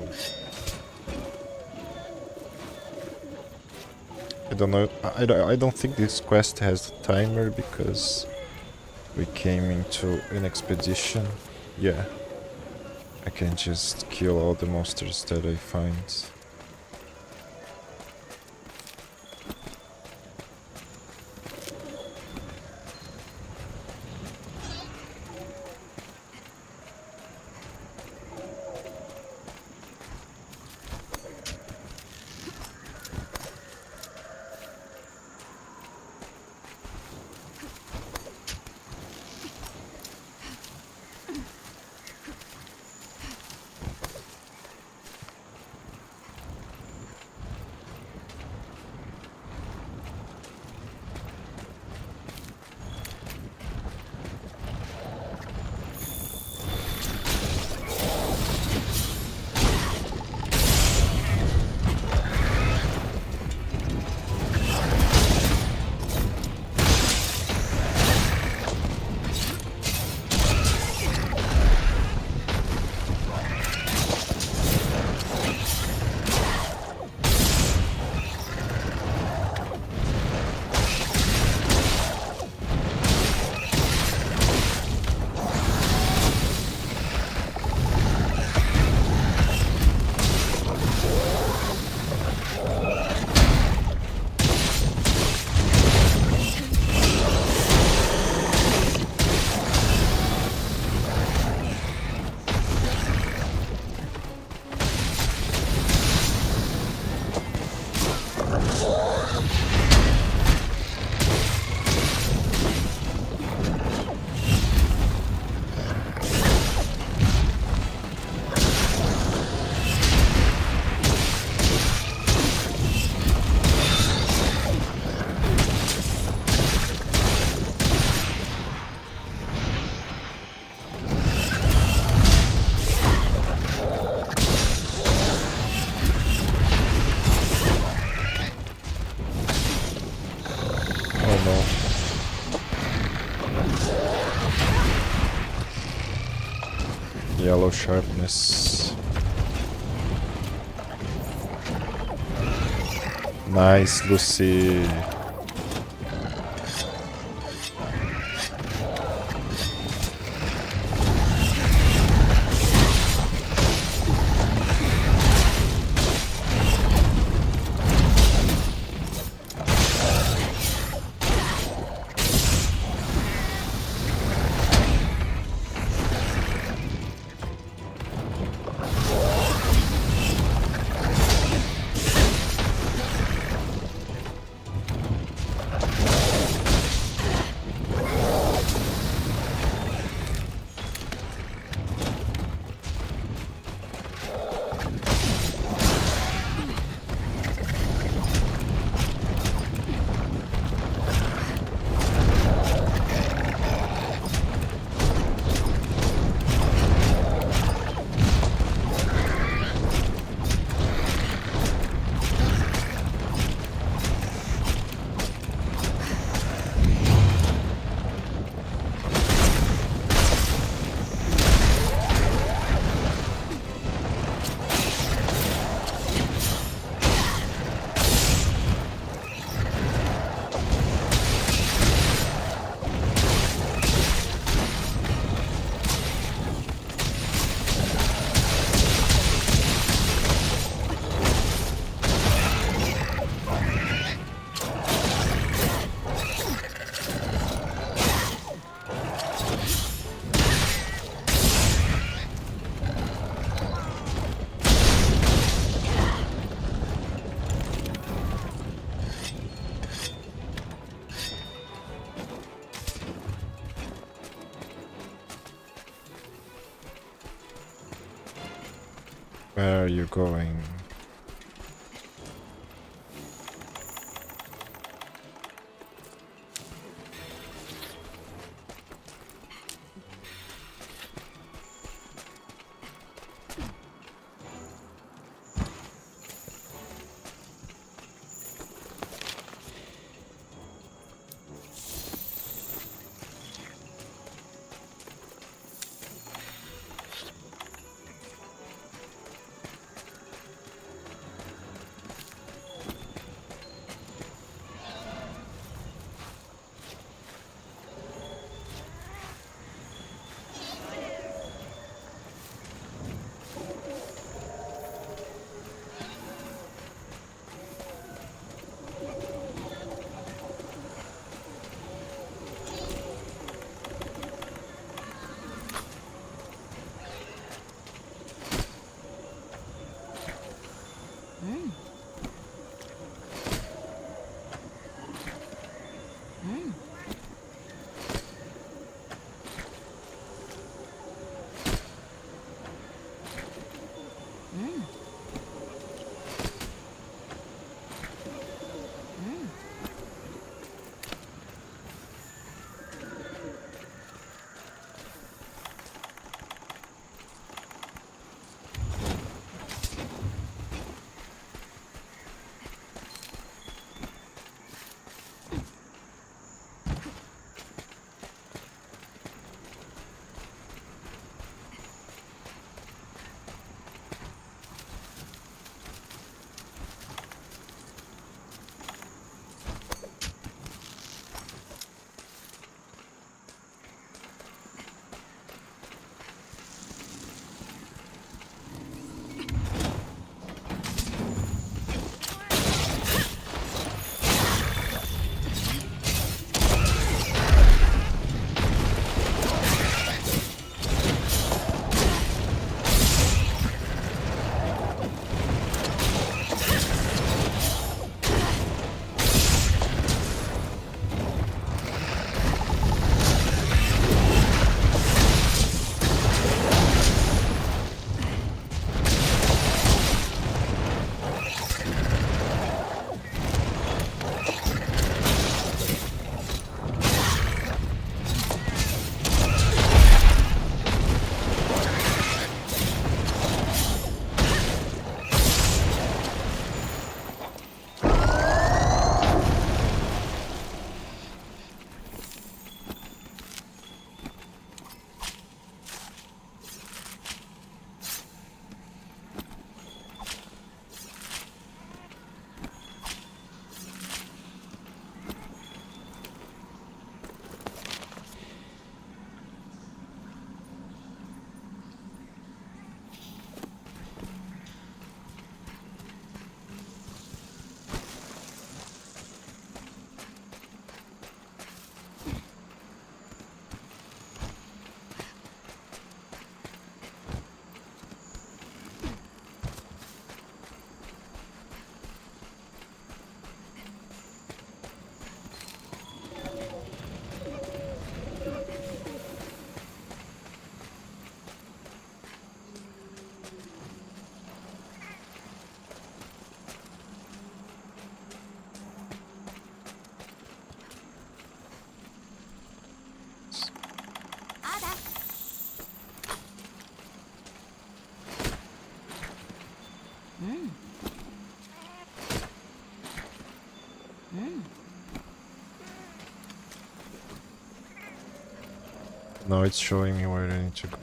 I don't know. I don't think this quest has a timer because we came into an expedition. Yeah. I can just kill all the monsters that I find. Yellow sharpness. Nice, Lucy. Where are you going? Now it's showing me where I need to go.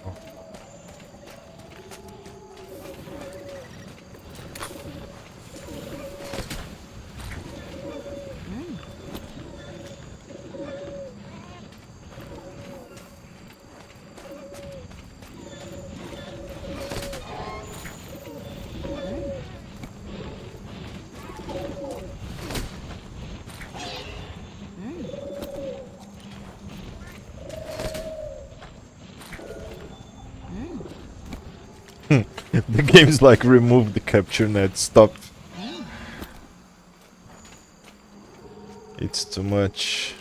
The game's like remove the capture net, stop. It's too much.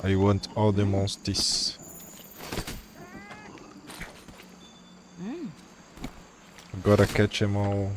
I want all the monsters. Gotta catch them all.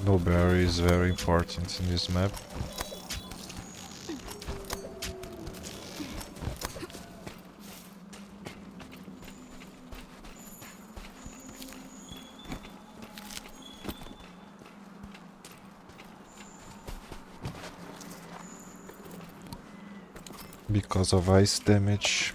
No berry is very important in this map. Because of ice damage.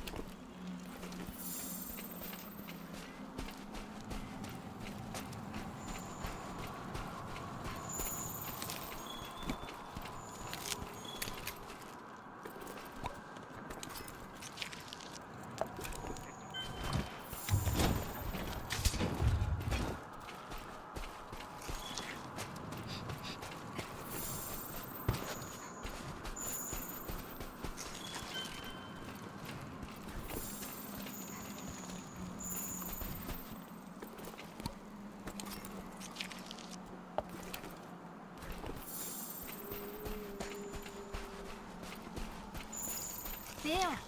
There.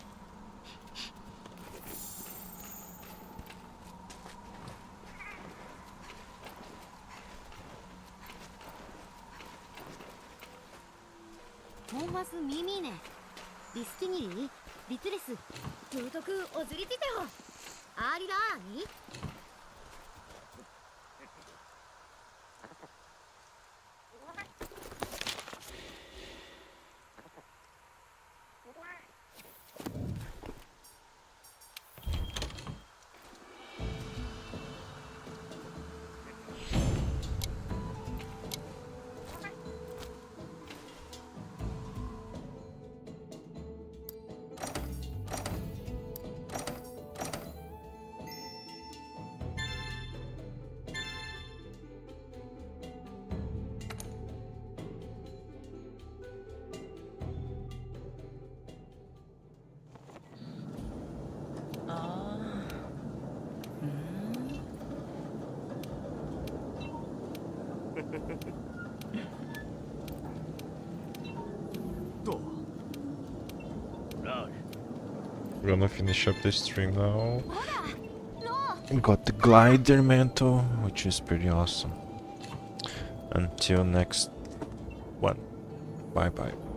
トーマス・ミミーネリスティニリリツレストゥートクオズリティテホアーリラーニ We're gonna finish up the stream now. Got the glider mantle, which is pretty awesome. Until next one. Bye bye.